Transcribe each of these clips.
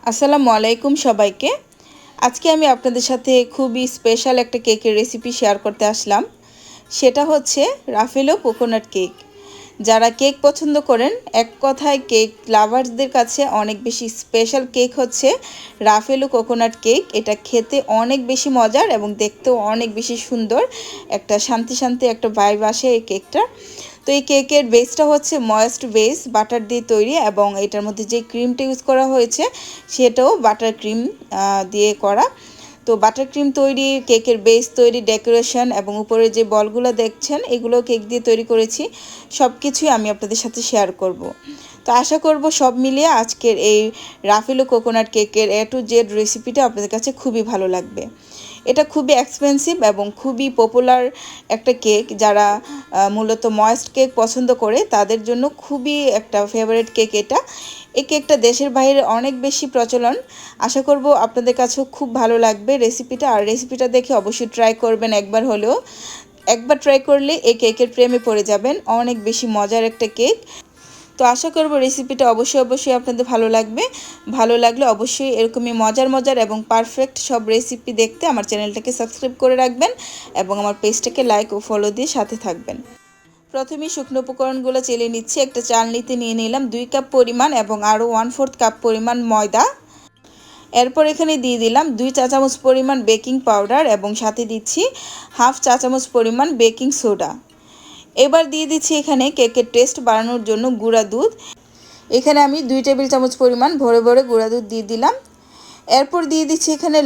আসসালামু আলাইকুম সবাইকে। আজকে আমি আপনাদের সাথে খুবই স্পেশাল একটা কেকের রেসিপি শেয়ার করতে আসলাম। সেটা হচ্ছে রাফেলো কোকোনাট কেক। যারা কেক পছন্দ করেন, এক কথায় কেক লাভার্সদের কাছে অনেক বেশি স্পেশাল কেক হচ্ছে রাফেলো কোকোনাট কেক। এটা খেতে অনেক বেশি মজার এবং দেখতেও অনেক বেশি সুন্দর। একটা শান্তি শান্তি একটা ভাইব আসে এই কেকটা। তো এই কেকের বেসটা হচ্ছে ময়েস্ট বেস, বাটার দিয়ে তৈরি, এবং এটার মধ্যে যে ক্রিমটা ইউজ করা হয়েছে সেটাও বাটার ক্রিম দিয়ে করা। তো বাটার ক্রিম তৈরি, কেকের বেস তৈরি, ডেকোরেশন এবং উপরে যে বলগুলো দেখছেন এগুলো কেক দিয়ে তৈরি করেছি। সব কিছুই আমি আপনাদের সাথে শেয়ার করব। তো আশা করব সব মিলিয়ে আজকের এই রাফেলো কোকোনাট কেকের A to Z রেসিপিটা আপনাদের কাছে খুবই ভালো লাগবে। এটা খুবই এক্সপেন্সিভ এবং খুবই পপুলার একটা কেক। যারা মূলত ময়েস্ট কেক পছন্দ করে তাদের জন্য খুবই একটা ফেভারিট কেক এটা। এই কেকটা দেশের বাইরে অনেক বেশি প্রচলন। আশা করব আপনাদের কাছেও খুব ভালো লাগবে রেসিপিটা। আর রেসিপিটা দেখে অবশ্যই ট্রাই করবেন একবার হলেও। একবার ট্রাই করলে এই কেকের প্রেমে পড়ে যাবেন। অনেক বেশি মজার একটা কেক। তো আশা করব রেসিপিটা অবশ্যই আপনাদের ভালো লাগবে। ভালো লাগলে অবশ্যই এরকমই মজার মজার এবং পারফেক্ট সব রেসিপি দেখতে আমার চ্যানেলটাকে সাবস্ক্রাইব করে রাখবেন এবং আমার পেজটাকে লাইক ও ফলো দিয়ে সাথে থাকবেন। প্রথমেই শুকনো উপকরণগুলো চেলে নিচ্ছি। একটা চালনিতে নিয়ে নিলাম 2 কাপ পরিমাণ এবং আরও 1/4 কাপ পরিমাণ ময়দা। এরপর এখানে দিয়ে দিলাম 2 চা চামচ পরিমাণ বেকিং পাউডার এবং সাথে দিচ্ছি হাফ চা চামচ পরিমাণ বেকিং সোডা। এবার দিয়ে দিচ্ছি এখানে কেকের টেস্ট বাড়ানোর জন্য গুঁড়া দুধ। এখানে আমি 2 টেবিল চামচ পরিমাণ ভরে ভরে গুঁড়া দুধ দিয়ে দিলাম। এরপর দিয়ে দিচ্ছি এখানে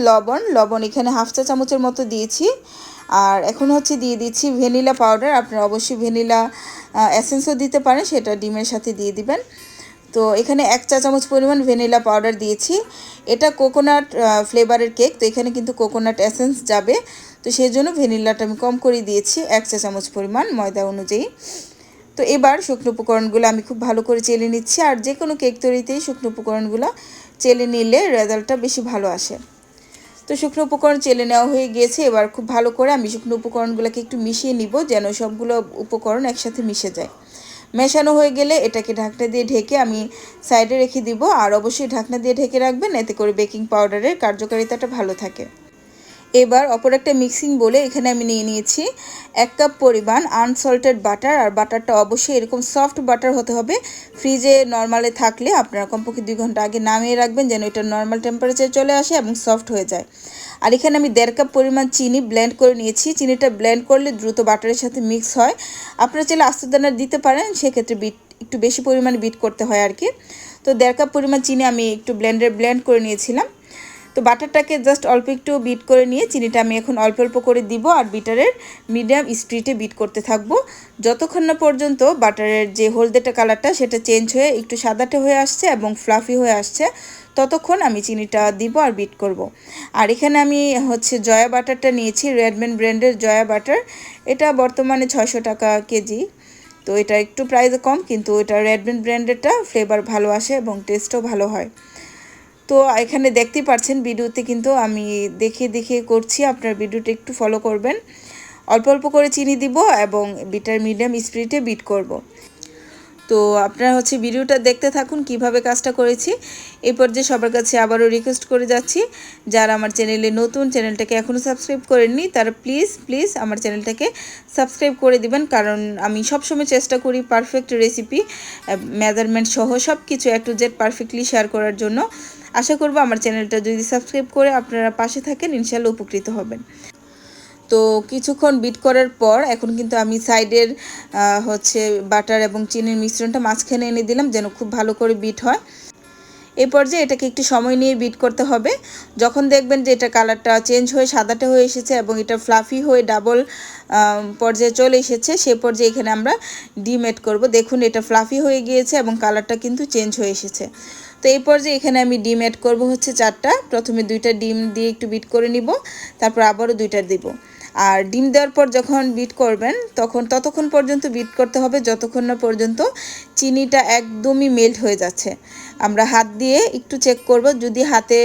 লবণ এখানে হাফ চা চামচের মতো দিয়েছি। আর এখন হচ্ছে দিয়ে দিচ্ছি ভ্যানিলা পাউডার। আপনারা অবশ্যই ভ্যানিলা এসেন্সও দিতে পারেন, সেটা ডিমের সাথে দিয়ে দিবেন। তো এখানে 1 চা চামচ পরিমাণ ভ্যানিলা পাউডার দিয়েছি। এটা কোকোনাট ফ্লেভারের কেক, তো এখানে কিন্তু কোকোনাট এসেন্স যাবে, তো সেই জন্য ভ্যানিলাটা আমি কম করে দিয়েছি 1 চা চামচ পরিমাণ ময়দা অনুযায়ী। তো এবার শুকনো উপকরণগুলো আমি খুব ভালো করে চেলে নিচ্ছি। আর যে কোনো কেক তৈরিতেই শুকনো উপকরণগুলো চেলে নিলে রেজাল্টটা বেশি ভালো আসে। তো শুকনো উপকরণ চেলে নেওয়া হয়ে গিয়েছে। এবার খুব ভালো করে আমি শুকনো উপকরণগুলোকে একটু মিশিয়ে নিব, যেন সবগুলো উপকরণ একসাথে মিশে যায়। মেশানো হয়ে গেলে এটাকে ঢাকনা দিয়ে ঢেকে আমি সাইডে রেখে দিব। আর অবশ্যই ঢাকনা দিয়ে ঢেকে রাখবেন, এতে করে বেকিং পাউডারের কার্যকারিতাটা ভালো থাকে। এবার অপর একটা মিক্সিং বলে এখানে আমি নিয়ে নিয়েছি 1 কাপ পরিমাণ আনসল্টেড বাটার। আর বাটারটা অবশ্যই এরকম সফট বাটার হতে হবে। ফ্রিজে নর্মালে থাকলে আপনারা কমপক্ষে 2 ঘন্টা আগে নামিয়ে রাখবেন, যেন এটা নর্মাল টেম্পারেচার চলে আসে এবং সফট হয়ে যায়। আর এখানে আমি 1.5 কাপ পরিমাণ চিনি ব্লেন্ড করে নিয়েছি। চিনিটা ব্লেন্ড করলে দ্রুত বাটারের সাথে মিক্স হয়। আপনারা চাইলে আস্ত দানা দিতে পারেন, সেক্ষেত্রে একটু বেশি পরিমাণে বিট করতে হয় আর কি। তো 1.5 কাপ পরিমাণ চিনি আমি একটু ব্লেন্ড করে নিয়েছিলাম। তো বাটারটাকে জাস্ট অল্প একটু বিট করে নিয়ে চিনিটা আমি এখন অল্প অল্প করে দিব আর বিটারের মিডিয়াম স্পিডে বিট করতে থাকবো, যতক্ষণ না পর্যন্ত বাটারের যে হলদেটা কালারটা সেটা চেঞ্জ হয়ে একটু সাদাটে হয়ে আসছে এবং ফ্লাফি হয়ে আসছে, ততক্ষণ আমি চিনিটা দিব আর বিট করব। আর এখানে আমি হচ্ছে জয়া বাটারটা নিয়েছি, রেডম্যান ব্র্যান্ডের জয়া বাটার। এটা বর্তমানে 600 টাকা কেজি। তো এটা একটু প্রাইস কম, কিন্তু এটা রেডম্যান ব্র্যান্ডেরটা ফ্লেভার ভালো আসে এবং টেস্টও ভালো হয়। তো এখানে দেখতেই পাচ্ছেন ভিডিওতে কিন্তু আমি দেখিয়ে দেখিয়ে করছি, আপনার ভিডিওটা একটু ফলো করবেন। অল্প অল্প করে চিনি দিব এবং বিটার মিডিয়াম স্পিডে বিট করব। তো আপনারা হচ্ছে ভিডিওটা দেখতে থাকুন কিভাবে কাজটা করেছি। এই পর্যায়ে সবার কাছে আবারও রিকোয়েস্ট করে যাচ্ছি, যারা আমার চ্যানেলে নতুন, চ্যানেলটাকে এখনও সাবস্ক্রাইব করেননি, তারা প্লিজ আমার চ্যানেলটাকে সাবস্ক্রাইব করে দিবেন। কারণ আমি সবসময় চেষ্টা করি পারফেক্ট রেসিপি, মেজারমেন্ট সহ সব কিছু A to Z perfectly share করার জন্য। আশা করব আমার চ্যানেলটা যদি সাবস্ক্রাইব করে আপনারা পাশে থাকেন, ইনশাআল্লাহ উপকৃত হবেন। তো কিছুক্ষণ বিট করার পর এখন কিন্তু আমি সাইডের হচ্ছে বাটার এবং চিনির মিশ্রণটা মাঝখানে এনে দিলাম, যেন খুব ভালো করে বিট হয়। এই পর্যায়ে এটাকে একটু সময় নিয়ে বিট করতে হবে। যখন দেখবেন যে এটা কালারটা চেঞ্জ হয়ে সাদাটে হয়ে এসেছে এবং এটা ফ্লাফি হয়ে ডাবল পর্যায়ে চলে এসেছে, সেই পর্যায়ে এখানে আমরা ডিম এড করব। দেখুন এটা ফ্লাফি হয়ে গিয়েছে এবং কালারটা কিন্তু চেঞ্জ হয়ে এসেছে। তো এই পর্যায়ে এখানে আমি ডিম এড করব হচ্ছে 4টা। প্রথমে 2টা ডিম দিয়ে একটু বিট করে নিব, তারপর আবারও 2টা দিব। আর ডিম দেওয়ার পর যখন বিট করবেন ততক্ষণ পর্যন্ত বিট করতে হবে যতক্ষণ না পর্যন্ত চিনিটা একদমই মেল্ট হয়ে যাচ্ছে। আমরা হাত দিয়ে একটু চেক করব, যদি হাতে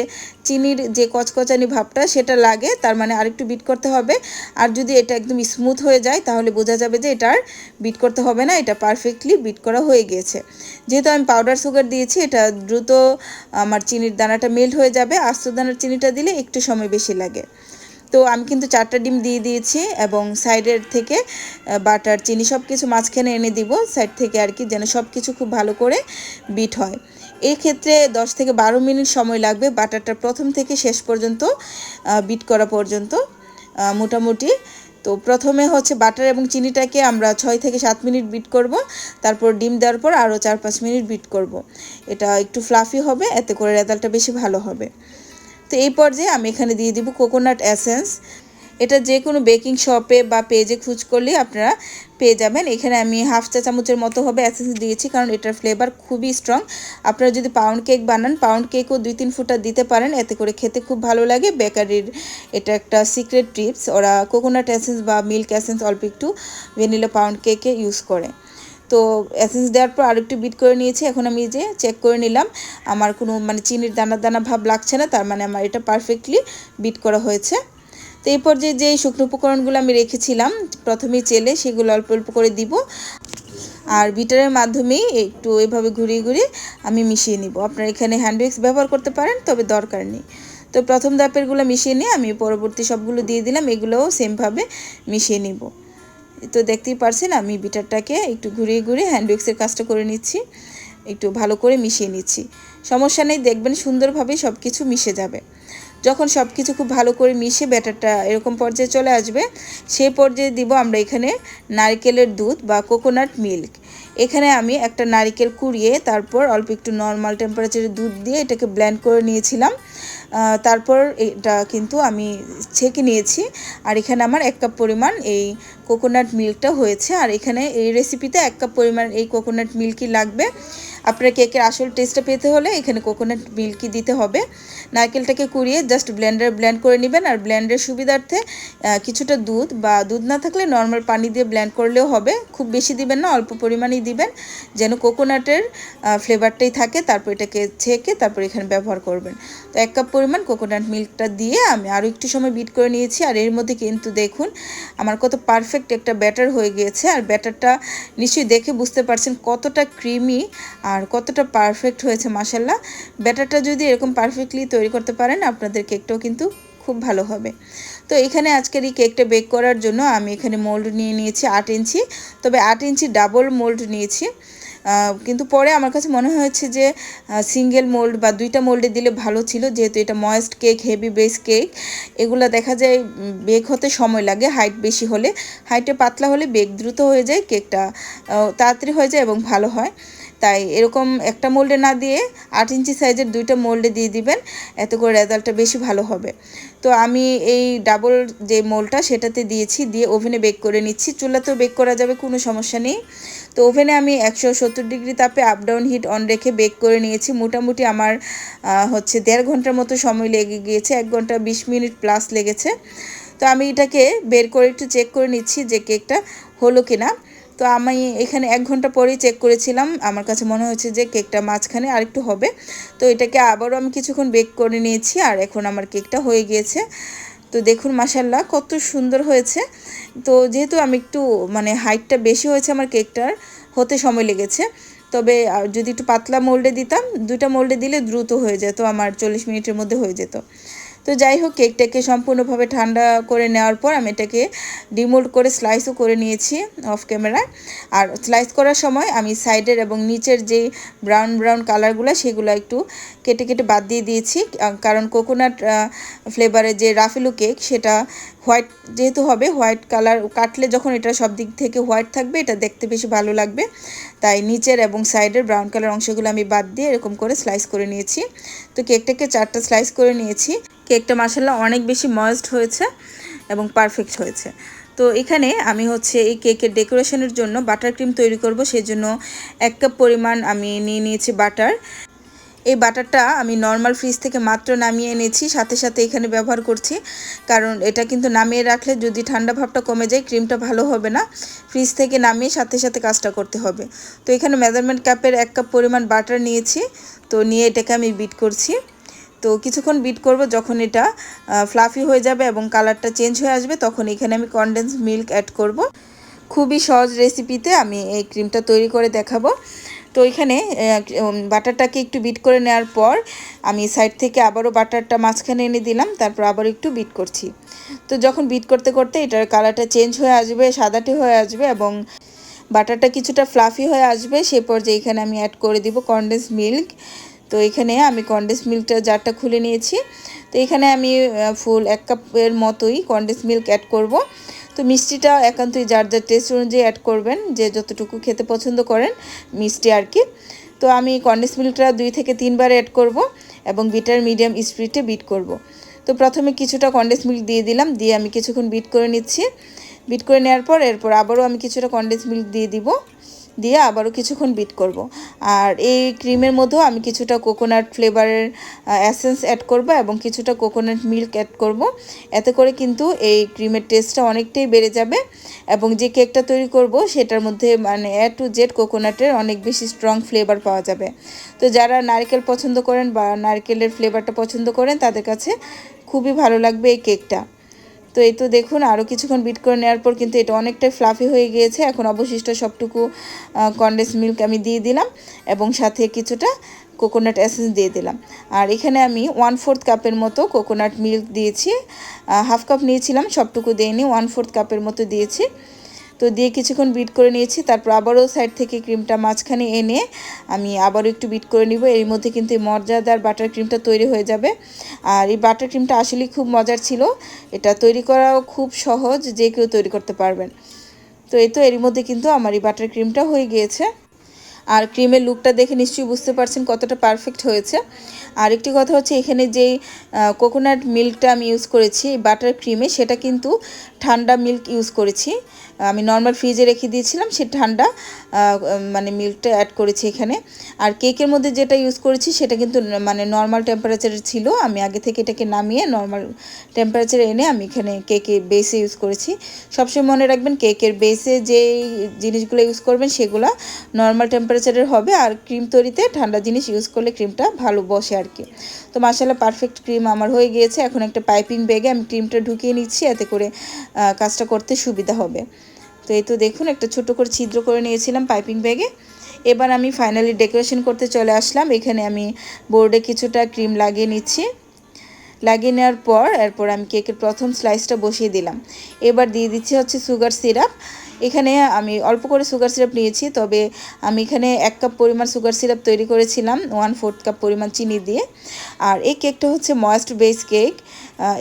চিনির যে কচকচানি ভাবটা সেটা লাগে তার মানে আরেকটু বিট করতে হবে। আর যদি এটা একদম স্মুথ হয়ে যায় তাহলে বোঝা যাবে যে এটা আর বিট করতে হবে না, এটা পারফেক্টলি বিট করা হয়ে গিয়েছে। যেহেতু আমি পাউডার সুগার দিয়েছি, এটা দ্রুত আমার চিনির দানাটা মেল্ট হয়ে যাবে। আস্ত দানার চিনিটা দিলে একটু সময় বেশি লাগে। তো আমি কিন্তু 4টা ডিম দিয়ে দিয়েছি এবং সাইডের থেকে বাটার চিনি সব কিছু মাঝখানে এনে দিব সাইড থেকে আর কি, যেন সব কিছু খুব ভালো করে বিট হয়। এই ক্ষেত্রে 10 থেকে 12 মিনিট সময় লাগবে বাটারটা প্রথম থেকে শেষ পর্যন্ত বিট করা পর্যন্ত মোটামুটি। তো প্রথমে হচ্ছে বাটার এবং চিনিটাকে আমরা 6 থেকে 7 মিনিট বিট করব, তারপর ডিম দেওয়ার পর আরও 4-5 মিনিট বিট করব। এটা একটু ফ্লাফি হবে, এতে করে রেজাল্টটা বেশি ভালো হবে। তো এই পর্যায়ে আমি এখানে দিয়ে দিব কোকোনাট এসেন্স। এটা যে কোনো বেকিং শপে বা পেজে খোঁজ করলেই আপনারা পেয়ে যাবেন। এখানে আমি হাফ চা চামচের মতো হবে এসেন্স দিয়েছি, কারণ এটার ফ্লেভার খুবই স্ট্রং। আপনারা যদি পাউন্ড কেক বানান, পাউন্ড কেকও 2-3 ফুটা দিতে পারেন, এতে করে খেতে খুব ভালো লাগে। বেকারির এটা একটা সিক্রেট টিপস, ওরা কোকোনাট এসেন্স বা মিল্ক এসেন্স অল্প একটু ভ্যানিলা পাউন্ড কেকে ইউজ করে। তো এসেন্স দেওয়ার পর আরেকটু বিট করে নিয়েছি। এখন আমি যে চেক করে নিলাম আমার কোনো মানে চিনির দানা দানা ভাব লাগছে না, তার মানে আমার এটা পারফেক্টলি বিট করা হয়েছে। তো এই পর্যায়ে যে শুকনো উপকরণগুলো আমি রেখেছিলাম প্রথমেই চেলে, সেগুলো অল্প অল্প করে দিব আর বিটারের মাধ্যমেই একটু এভাবে ঘুরিয়ে ঘুরিয়ে আমি মিশিয়ে নিব। আপনারা এখানে হ্যান্ড উইক্স ব্যবহার করতে পারেন, তবে দরকার নেই। তো প্রথম ধাপেরগুলো মিশিয়ে নিয়ে আমি পরবর্তী সবগুলো দিয়ে দিলাম, এগুলোও সেমভাবে মিশিয়ে নিব। তো দেখতেই পারছেন আমি বিটারটাকে একটু ঘুরিয়ে ঘুরিয়ে হ্যান্ড উইক্সের কাজটা করে নিচ্ছি, একটু ভালো করে মিশিয়ে নিচ্ছি। সমস্যা নেই, দেখবেন সুন্দরভাবে সব কিছু মিশে যাবে। যখন সব কিছু খুব ভালো করে মিশে ব্যাটারটা এরকম পর্যায়ে চলে আসবে, সেই পর্যায়ে দিব আমরা এখানে নারকেলের দুধ বা কোকোনাট মিল্ক। এখানে আমি একটা নারকেল কুড়িয়ে তারপর অল্প একটু নর্মাল টেম্পারেচারের দুধ দিয়ে এটাকে ব্লেন্ড করে নিয়েছিলাম। তারপর এটা কিন্তু আমি ছেঁকে নিয়েছি। আর এখানে আমার 1 কাপ পরিমাণ এই কোকোনাট মিল্কটা হয়েছে। আর এখানে এই রেসিপিতে 1 কাপ পরিমাণ এই কোকোনাট মিল্কই লাগবে। আপনার কেকের আসল টেস্টটা পেতে হলে এখানে কোকোনাট মিল্কই দিতে হবে। নারকেলটাকে কুড়িয়ে জাস্ট ব্লেন্ড করে নেবেন। আর ব্লেন্ডের সুবিধার্থে কিছুটা দুধ বা দুধ না থাকলে নর্মাল পানি দিয়ে ব্লেন্ড করলেও হবে। খুব বেশি দিবেন না, অল্প পরিমাণেই দিবেন, যেন কোকোনাটের ফ্লেভারটাই থাকে। তারপর এটাকে ছেঁকে তারপর এখানে ব্যবহার করবেন। তো 1 কাপ পরিমাণ কোকোনাট মিল্কটা দিয়ে আমি আরও একটু সময় বিট করে নিয়েছি। আর এর মধ্যে কিন্তু দেখুন আমার কত পারফেক্ট একটা ব্যাটার হয়ে গিয়েছে। আর ব্যাটারটা নিশ্চয়ই দেখে বুঝতে পারছেন কতটা ক্রিমি আর কতটা পারফেক্ট হয়েছে। মাশাল্লাহ, ব্যাটারটা যদি এরকম পারফেক্টলি তৈরি করতে পারেন আপনাদের কেকটাও কিন্তু খুব ভালো হবে। তো এখানে আজকের এই কেকটা বেক করার জন্য আমি এখানে মোল্ড নিয়ে নিয়েছি 8 ইঞ্চি, তবে 8 ইঞ্চি ডাবল মোল্ড নিয়েছি। কিন্তু পরে আমার কাছে মনে হয়েছে যে সিঙ্গেল মোল্ড বা 2টা মোল্ডে দিলে ভালো ছিল, যেহেতু এটা moist cake, heavy base cake, এগুলো দেখা যায় বেক হতে সময় লাগে। হাইট বেশি হলে, হাইটে পাতলা হলে বেক দ্রুত হয়ে যায়, কেকটা তাড়াতাড়ি হয়ে যায় এবং ভালো হয়। তাই এরকম একটা মোল্ডে না দিয়ে 8 ইঞ্চি সাইজের 2টা মোল্ডে দিয়ে দিবেন, এতে করে রেজাল্টটা বেশি ভালো হবে। তো আমি এই ডাবল যে মোল্ডটা সেটাতে দিয়েছি, দিয়ে ওভেনে বেক করে নিচ্ছি। চুলাতেও বেক করা যাবে, কোনো সমস্যা নেই। তো ওভেনে আমি 170 ডিগ্রি তাপে আপ ডাউন হিট অন রেখে বেক করে নিয়েছি। মোটামুটি আমার হচ্ছে 1.5 ঘন্টার মতো সময় লেগে গিয়েছে, 1 ঘন্টা 20 মিনিট প্লাস লেগেছে। তো আমি এটাকে বের করে একটু চেক করে নিচ্ছি যে কেকটা হলো কিনা। তো আমি এখানে 1 ঘন্টা পরেই চেক করেছিলাম, আমার কাছে মনে হচ্ছে যে কেকটা মাঝখানে আরেকটু হবে। তো এটাকে আবারও আমি কিছুক্ষণ বেক করে নিয়েছি, আর এখন আমার কেকটা হয়ে গিয়েছে। তো দেখুন মাশাল্লাহ কত সুন্দর হয়েছে। তো যেহেতু আমি একটু মানে হাইটটা বেশি হয়েছে আমার কেকটার, হতে সময় লেগেছে। তবে যদি একটু পাতলা মোল্ডে দিতাম, 2টা মোল্ডে দিলে দ্রুত হয়ে যেত, আমার 40 মিনিটের মধ্যে হয়ে যেত। তো যাই হোক, কেকটাকে সম্পূর্ণভাবে ঠান্ডা করে নেওয়ার পর আমি এটাকে ডিমোল্ড করে স্লাইসও করে নিয়েছি অফ ক্যামেরায়। আর স্লাইস করার সময় আমি সাইডের এবং নিচের যে ব্রাউন ব্রাউন কালারগুলো সেগুলো একটু কেটে কেটে বাদ দিয়ে দিয়েছি, কারণ কোকোনাট ফ্লেভারের যে রাফেলো কেক সেটা হোয়াইট যেহেতু হবে, হোয়াইট কালার কাটলে যখন এটা সব দিক থেকে হোয়াইট থাকবে, এটা দেখতে বেশি ভালো লাগবে। তাই নিচের এবং সাইডের ব্রাউন কালার অংশগুলো আমি বাদ দিয়ে এরকম করে স্লাইস করে নিয়েছি। তো কেকটাকে 4টা স্লাইস করে নিয়েছি। কেকটা মাশাআল্লাহ অনেক বেশি ময়েস্ট হয়েছে এবং পারফেক্ট হয়েছে। তো এখানে আমি হচ্ছে এই কেকের ডেকোরেশনের জন্য বাটার ক্রিম তৈরি করব, সেজন্য 1 কাপ পরিমাণ আমি নিয়ে নিয়েছি বাটার। এই বাটারটা আমি নর্মাল ফ্রিজ থেকে মাত্র নামিয়ে এনেছি, সাথে সাথে এখানে ব্যবহার করছি, কারণ এটা কিন্তু নামিয়ে রাখলে যদি ঠান্ডা ভাবটা কমে যায় ক্রিমটা ভালো হবে না। ফ্রিজ থেকে নামিয়ে সাথে সাথে কাজটা করতে হবে। তো এখানে মেজারমেন্ট কাপের 1 কাপ পরিমাণ বাটার নিয়েছি। তো নিয়ে এটাকে আমি বিট করছি। তো কিছুক্ষণ বিট করব, যখন এটা ফ্লাফি হয়ে যাবে এবং কালারটা চেঞ্জ হয়ে আসবে তখন এখানে আমি কনডেন্স মিল্ক অ্যাড করব। খুবই সহজ রেসিপিতে আমি এই ক্রিমটা তৈরি করে দেখাবো। তো এখানে বাটারটাকে একটু বিট করে নেওয়ার পর আমি সাইড থেকে আবারও বাটারটা মাঝখানে এনে দিলাম, তারপর আবারও একটু বিট করছি। তো যখন বিট করতে করতে এটার কালারটা চেঞ্জ হয়ে আসবে, সাদাটে হয়ে আসবে এবং বাটারটা কিছুটা ফ্লাফি হয়ে আসবে, সেই পর্যায়ে এখানে আমি অ্যাড করে দিব কনডেন্স মিল্ক। তো এখানে আমি কনডেন্স মিল্কটা জারটা খুলে নিয়েছি। তো এখানে আমি ফুল 1 কাপের মতোই কনডেন্স মিল্ক অ্যাড করব। তো মিষ্টিটা একান্তই যার যার টেস্ট অনুযায়ী অ্যাড করবেন, যে যতটুকু খেতে পছন্দ করেন মিষ্টি আর কি। তো আমি কনডেন্স মিল্কটা 2 থেকে 3 বার অ্যাড করব এবং বিটার মিডিয়াম স্পিডে বিট করব। তো প্রথমে কিছুটা কনডেন্স মিল্ক দিয়ে দিলাম, দিয়ে আমি কিছুক্ষণ বিট করে নিচ্ছি। বিট করে নেওয়ার পর এরপর আবারও আমি কিছুটা কনডেন্স মিল্ক দিয়ে দিব, দিয়ে আবারও কিছুক্ষণ বিট করব। আর এই ক্রিমের মধ্যেও আমি কিছুটা কোকোনাট ফ্লেভারের এসেন্স অ্যাড করব এবং কিছুটা কোকোনাট মিল্ক অ্যাড করব। এতে করে কিন্তু এই ক্রিমের টেস্টটা অনেকটাই বেড়ে যাবে এবং যে কেকটা তৈরি করব সেটার মধ্যে মানে এ টু জেড কোকোনাটের অনেক বেশি স্ট্রং ফ্লেভার পাওয়া যাবে। তো যারা নারকেল পছন্দ করেন বা নারকেলের ফ্লেভারটা পছন্দ করেন তাদের কাছে খুবই ভালো লাগবে এই কেকটা। তো এই তো দেখুন আরও কিছুক্ষণ বিট করে নেওয়ার পর কিন্তু এটা অনেকটাই ফ্লাফি হয়ে গিয়েছে। এখন অবশিষ্ট সবটুকু কনডেন্স মিল্ক আমি দিয়ে দিলাম এবং সাথে কিছুটা কোকোনাট এসেন্স দিয়ে দিলাম। আর এখানে আমি 1/4 কাপের মতো কোকোনাট মিল্ক দিয়েছি। হাফ কাপ নিয়েছিলাম, সবটুকু দিইনি, 1/4 কাপের মতো দিয়েছি। তো দিয়ে কিছুক্ষণ বিট করে নিয়েছি। তারপর আবারও সাইড থেকে ক্রিমটা মাঝখানে এনে আমি আবারও একটু বিট করে নিব। এর মধ্যে কিন্তু এই মজাদার বাটার ক্রিমটা তৈরি হয়ে যাবে। আর এই বাটার ক্রিমটা আসলেই খুব মজার ছিল, এটা তৈরি করাও খুব সহজ, যে কেউ তৈরি করতে পারবেন। তো এই তো এর মধ্যে কিন্তু আমার এই বাটার ক্রিমটা হয়ে গিয়েছে। আর ক্রিমের লুকটা দেখে নিশ্চয়ই বুঝতে পারছেন কতটা পারফেক্ট হয়েছে। আর একটি কথা হচ্ছে, এখানে যেই কোকোনাট মিল্কটা আমি ইউজ করেছি বাটার ক্রিমে, সেটা কিন্তু ঠান্ডা মিল্ক ইউজ করেছি। আমি নর্মাল ফ্রিজে রেখে দিয়েছিলাম, সে ঠান্ডা মানে মিল্কটা অ্যাড করেছি এখানে। আর কেকের মধ্যে যেটা ইউজ করেছি সেটা কিন্তু মানে নর্মাল টেম্পারেচারের ছিল। আমি আগে থেকে এটাকে নামিয়ে নর্মাল টেম্পারেচারে এনে আমি এখানে কেকের বেসে ইউজ করেছি। সবসময় মনে রাখবেন কেকের বেসে যে জিনিসগুলো ইউজ করবেন সেগুলো নর্মাল টেম্পারেচারের হবে, আর ক্রিম তৈরিতে ঠান্ডা জিনিস ইউজ করলে ক্রিমটা ভালো বসে আর কি। তো মাশাআল্লাহ পারফেক্ট ক্রিম আমার হয়ে গিয়েছে। এখন একটা পাইপিং ব্যাগে আমি ক্রিমটা ঢুকিয়ে নিচ্ছি, এতে করে কাজটা করতে সুবিধা হবে। তো এই তো দেখুন একটা ছোট করে ছিদ্র করে নিয়েছিলাম পাইপিং ব্যাগে। এবার আমি ফাইনালি ডেকোরেশন করতে চলে আসলাম। এখানে আমি বোর্ডে কিছুটা ক্রিম লাগিয়ে নিচ্ছি। লাগিয়ে নেওয়ার পর এরপর আমি কেকের প্রথম স্লাইসটা বসিয়ে দিলাম। এবার দিয়ে দিচ্ছি হচ্ছে সুগার সিরাপ। এখানে আমি অল্প করে সুগার সিরাপ নিয়েছি, তবে আমি এখানে 1 কাপ পরিমাণ সুগার সিরাপ তৈরি করেছিলাম 1/4 কাপ পরিমাণ চিনি দিয়ে। আর এই কেকটা হচ্ছে ময়েস্ট বেস কেক।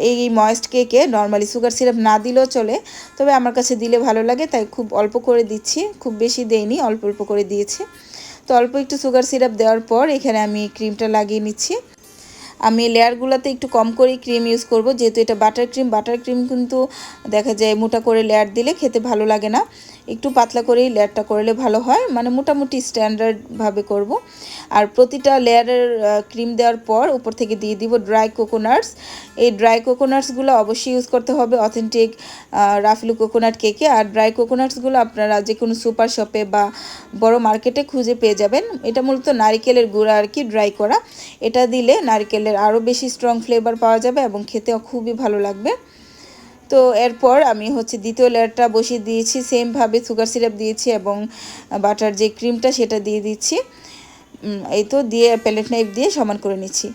এই ময়েস্ট কেকে নর্মালি সুগার সিরাপ না দিলেও চলে, তবে আমার কাছে দিলে ভালো লাগে তাই খুব অল্প করে দিচ্ছি, খুব বেশি দেইনি, অল্প অল্প করে দিয়েছি। তো অল্প একটু সুগার সিরাপ দেওয়ার পর এখানে আমি ক্রিমটা লাগিয়ে নিচ্ছি। আমি লেয়ারগুলোতে একটু কম করেই ক্রিম ইউজ করব, যেহেতু এটা বাটার ক্রিম কিন্তু দেখা যায় মোটা করে লেয়ার দিলে খেতে ভালো লাগে না, একটু পাতলা করেই লেয়ারটা করলে ভালো হয়, মানে মোটামুটি স্ট্যান্ডার্ডভাবে করব। আর প্রতিটা লেয়ারের ক্রিম দেওয়ার পর উপর থেকে দিয়ে দিব ড্রাই কোকোনাটস। এই ড্রাই কোকোনাটসগুলো অবশ্যই ইউজ করতে হবে অথেন্টিক রাফেলো কোকোনাট কেকে। আর ড্রাই কোকোনাটসগুলো আপনারা যে কোনো সুপার শপে বা বড় মার্কেটে খুঁজে পেয়ে যাবেন। এটা মূলত নারিকেলের গুঁড়া আর কি, ড্রাই করা। এটা দিলে নারিকেলের আরও বেশি স্ট্রং ফ্লেভার পাওয়া যাবে এবং খেতেও খুবই ভালো লাগবে। তো এরপর আমি হচ্ছে দ্বিতীয় লেয়ারটা বসিয়ে দিয়েছি, সেমভাবে সুগার সিরাপ দিয়েছি এবং বাটার যে ক্রিমটা সেটা দিয়ে দিচ্ছি। এই তো দিয়ে প্যালেট নাইফ দিয়ে সমান করে নিচ্ছি।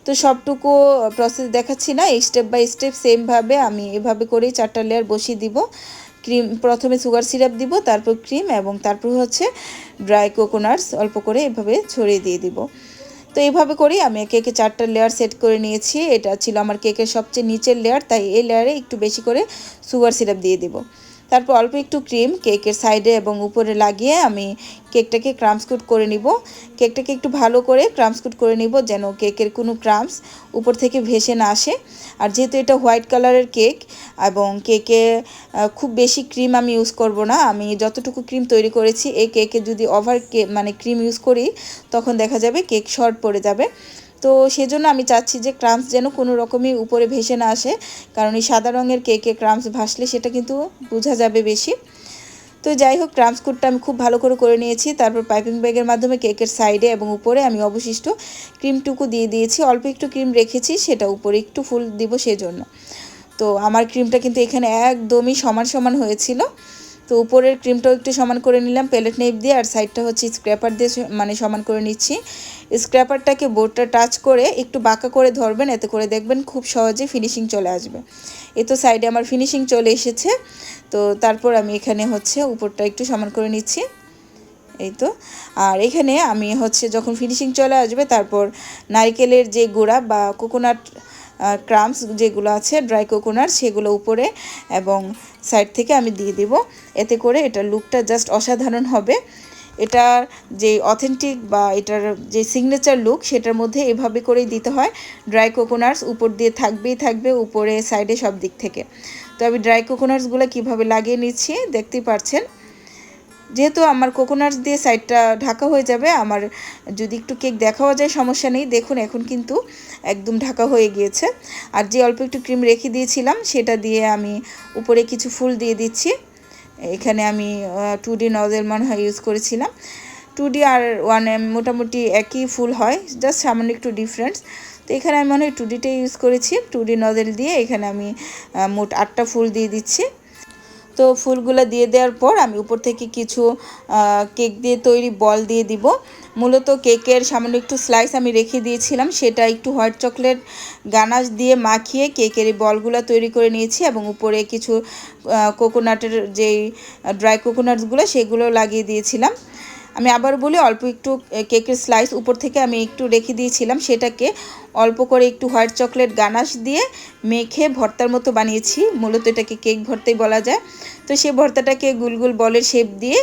তো সবটুকু প্রসেস দেখাচ্ছি না, স্টেপ বাই স্টেপ সেমভাবে আমি এভাবে করেই 4টা লেয়ার বসিয়ে দিব। ক্রিম প্রথমে সুগার সিরাপ দিব, তারপর ক্রিম এবং তারপর হচ্ছে ড্রাই কোকোনাটস অল্প করে এভাবে ছড়িয়ে দিয়ে দিব। তো এইভাবে করেই আমি একে একে 4টা লেয়ার সেট করে নিয়েছি। এটা ছিল আমার কেকের সবচেয়ে নিচের লেয়ার, তাই এই লেয়ারে একটু বেশি করে সুগার সিরাপ দিয়ে দিব। তারপর অল্প একটু ক্রিম কেকের সাইডে এবং উপরে লাগিয়ে আমি কেকটাকে ক্রাম্স কোট করে নিব। কেকটাকে একটু ভালো করে ক্রাম্স কোট করে নিব যেন কেকের কোনো ক্রাম্স উপর থেকে ভেসে না আসে। আর যেহেতু এটা হোয়াইট কালারের কেক এবং কেকে খুব বেশি ক্রিম আমি ইউজ করব না। আমি যতটুকু ক্রিম তৈরি করেছি এই কেকে যদি ওভার মানে ক্রিম ইউজ করি তখন দেখা যাবে কেক শর্ট পড়ে যাবে। তো সেজন্য আমি চাচ্ছি যে ক্রাম্স যেন কোনো রকমই উপরে ভেসে না আসে, কারণ এই সাদা রঙের কেকে ক্রাম্স ভাসলে সেটা কিন্তু বোঝা যাবে বেশি। তো যাই হোক, ক্রাম্স কোটটা আমি খুব ভালো করে নিয়েছি। তারপর পাইপিং ব্যাগের মাধ্যমে কেকের সাইডে এবং উপরে আমি অবশিষ্ট ক্রিমটুকু দিয়ে দিয়েছি। অল্প একটু ক্রিম রেখেছি, সেটা উপরে একটু ফুল দিব সেজন্য। তো আমার ক্রিমটা কিন্তু এখানে একদমই সমান সমান হয়েছিল। তো উপরের ক্রিমটাও একটু সমান করে নিলাম প্যালেট নাইফ দিয়ে, আর সাইডটা হচ্ছে স্ক্র্যাপার দিয়ে মানে সমান করে নিচ্ছি। স্ক্র্যাপারটাকে বোর্ডটা টাচ করে একটু বাঁকা করে ধরবেন, এতে করে দেখবেন খুব সহজে ফিনিশিং চলে আসবে। এই তো সাইডে আমার ফিনিশিং চলে এসেছে। তো তারপর আমি এখানে হচ্ছে উপরটা একটু সমান করে নিচ্ছি, এই তো। আর এখানে আমি হচ্ছে যখন ফিনিশিং চলে আসবে তারপর নারকেলের যে গুঁড়া বা কোকোনাট ক্রাম্স যেগুলো আছে ড্রাই কোকোনাট সেগুলো উপরে এবং সাইড থেকে আমি দিয়ে দিব। এতে করে এটার লুকটা জাস্ট অসাধারণ হবে। এটার যে অথেন্টিক বা এটার যে সিগনেচার লুক সেটার মধ্যে এভাবে করেই দিতে হয়। ড্রাই কোকোনাটস উপর দিয়ে থাকবেই থাকবে, উপরে সাইডে সব দিক থেকে। তো আমি ড্রাই কোকোনাটসগুলো কীভাবে লাগিয়ে নিচ্ছি দেখতেই পাচ্ছেন। যেহেতু আমার কোকোনাটস দিয়ে সাইডটা ঢাকা হয়ে যাবে, আমার যদি একটু কেক দেখাও যায় সমস্যা নেই। দেখুন এখন কিন্তু একদম ঢাকা হয়ে গিয়েছে। আর যে অল্প একটু ক্রিম রেখে দিয়েছিলাম সেটা দিয়ে আমি উপরে কিছু ফুল দিয়ে দিচ্ছি। এখানে আমি 2D নজেল মনে হয় ইউজ করেছিলাম। 2D আর 1M মোটামুটি একই ফুল হয়, জাস্ট সামান্য একটু ডিফারেন্স। তো এখানে আমি মনে হয় 2Dটাই ইউজ করেছি। 2D নজেল দিয়ে এখানে আমি মোট 8টা ফুল দিয়ে দিচ্ছি। তো ফুলগুলো দিয়ে দেওয়ার পর আমি উপর থেকে কিছু কেক দিয়ে তৈরি বল দিয়ে দিব। মূলত কেকের সামান্য একটু স্লাইস আমি রেখে দিয়েছিলাম, সেটা একটু হোয়াইট চকলেট গানাশ দিয়ে মাখিয়ে কেকের এই বলগুলো তৈরি করে নিয়েছি এবং উপরে কিছু কোকোনাটের যেই ড্রাই কোকোনাটসগুলো সেগুলো লাগিয়ে দিয়েছিলাম। আমি আবার বলি, অল্প একটু কেকের স্লাইস উপর থেকে আমি একটু রেখে দিয়েছিলাম, সেটাকে অল্প করে একটু হোয়াইট চকলেট গানাশ দিয়ে মেখে ভর্তার মতো বানিয়েছি। মূলত এটাকে কেক ভর্তাই বলা যায়। তো সেই ভর্তাটাকে গুলগুল বলের শেপ দিয়ে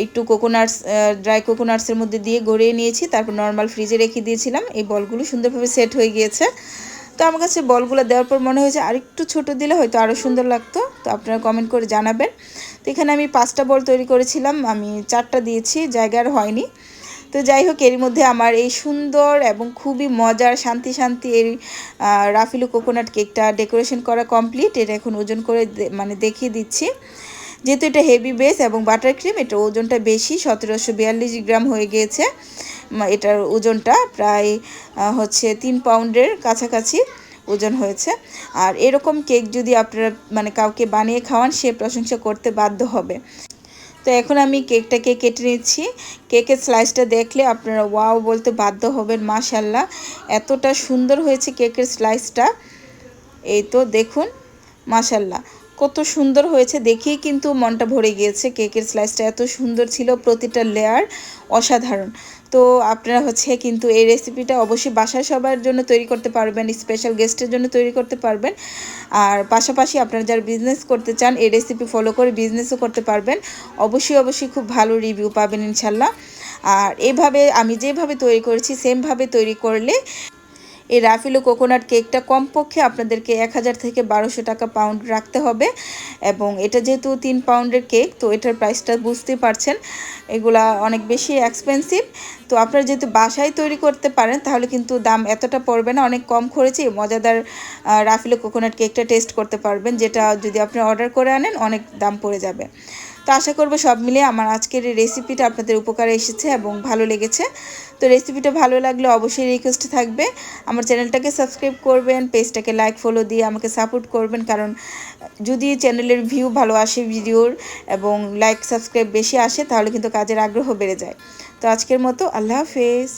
একটু কোকোনাটস ড্রাই কোকোনাটসের মধ্যে দিয়ে গড়িয়ে নিয়েছি। তারপর নর্মাল ফ্রিজে রেখে দিয়েছিলাম। এই বলগুলো সুন্দরভাবে সেট হয়ে গিয়েছে। তো আমার কাছে বলগুলো দেওয়ার পর মনে হয়েছে আরেকটু ছোটো দিলে হয়তো আরও সুন্দর লাগতো। তো আপনারা কমেন্ট করে জানাবেন। তো এখানে আমি 5টা বল তৈরি করেছিলাম, আমি 4টা দিয়েছি, জায়গার হয়নি। তো যাই হোক, এর মধ্যে আমার এই সুন্দর এবং খুবই মজার শান্তি শান্তি এই রাফিলো কোকোনাট কেকটা ডেকোরেশন করা কমপ্লিট। এটা এখন ওজন করে মানে দেখিয়ে দিচ্ছি। যেহেতু এটা হেভি বেস এবং বাটার ক্রিম, এটার ওজনটা বেশি, 1742 গ্রাম হয়ে গিয়েছে। এটার ওজনটা প্রায় হচ্ছে 3 পাউন্ডের কাছাকাছি ওজন হয়েছে। আর এরকম কেক যদি আপনারা মানে কাউকে বানিয়ে খাওয়ান, সে প্রশংসা করতে বাধ্য হবে। তো এখন আমি কেকটাকে কেটে নিচ্ছি। কেকের স্লাইসটা দেখলে আপনারা ওয়াও বলতে বাধ্য হবেন। মাশাল্লাহ, এতটা সুন্দর হয়েছে কেকের স্লাইসটা। এই তো দেখুন, মাশাল্লাহ কত সুন্দর হয়েছে, দেখেই কিন্তু মনটা ভরে গিয়েছে। কেকের স্লাইসটা এত সুন্দর ছিল, প্রতিটা লেয়ার অসাধারণ। তো আপনারা হচ্ছে কিন্তু এই রেসিপিটা অবশ্যই বাসায় সবার জন্য তৈরি করতে পারবেন, স্পেশাল গেস্টের জন্য তৈরি করতে পারবেন। আর পাশাপাশি আপনারা যারা বিজনেস করতে চান এই রেসিপি ফলো করে বিজনেসও করতে পারবেন। অবশ্যই খুব ভালো রিভিউ পাবেন ইনশাল্লাহ। আর এভাবে আমি যেভাবে তৈরি করেছি সেমভাবে তৈরি করলে এই রাফিলো কোকোনাট কেকটা কমপক্ষে আপনাদেরকে 1000 থেকে 1200 টাকা পাউন্ড রাখতে হবে। এবং এটা যেহেতু 3 পাউন্ডের কেক, তো এটার প্রাইসটা বুঝতেই পারছেন, এগুলা অনেক বেশি এক্সপেন্সিভ। তো আপনারা যেহেতু বাসায় তৈরি করতে পারেন তাহলে কিন্তু দাম এতটা পড়বে না, অনেক কম খরচে মজাদার রাফিলো কোকোনাট কেকটা টেস্ট করতে পারবেন, যেটা যদি আপনি অর্ডার করে আনেন অনেক দাম পড়ে যাবে। তো আশা করবো সব মিলিয়ে আমার আজকের এই রেসিপিটা আপনাদের উপকারে এসেছে এবং ভালো লেগেছে। তো রেসিপিটা ভালো লাগলে অবশ্যই রিকোয়েস্ট থাকবে আমার চ্যানেলটাকে সাবস্ক্রাইব করবেন, পেজটাকে লাইক ফলো দিয়ে আমাকে সাপোর্ট করবেন। কারণ যদি চ্যানেলের ভিউ ভালো আসে ভিডিওর এবং লাইক সাবস্ক্রাইব বেশি আসে তাহলে কিন্তু কাজের আগ্রহ বেড়ে যায়। তো আজকের মতো আল্লাহ হাফেজ।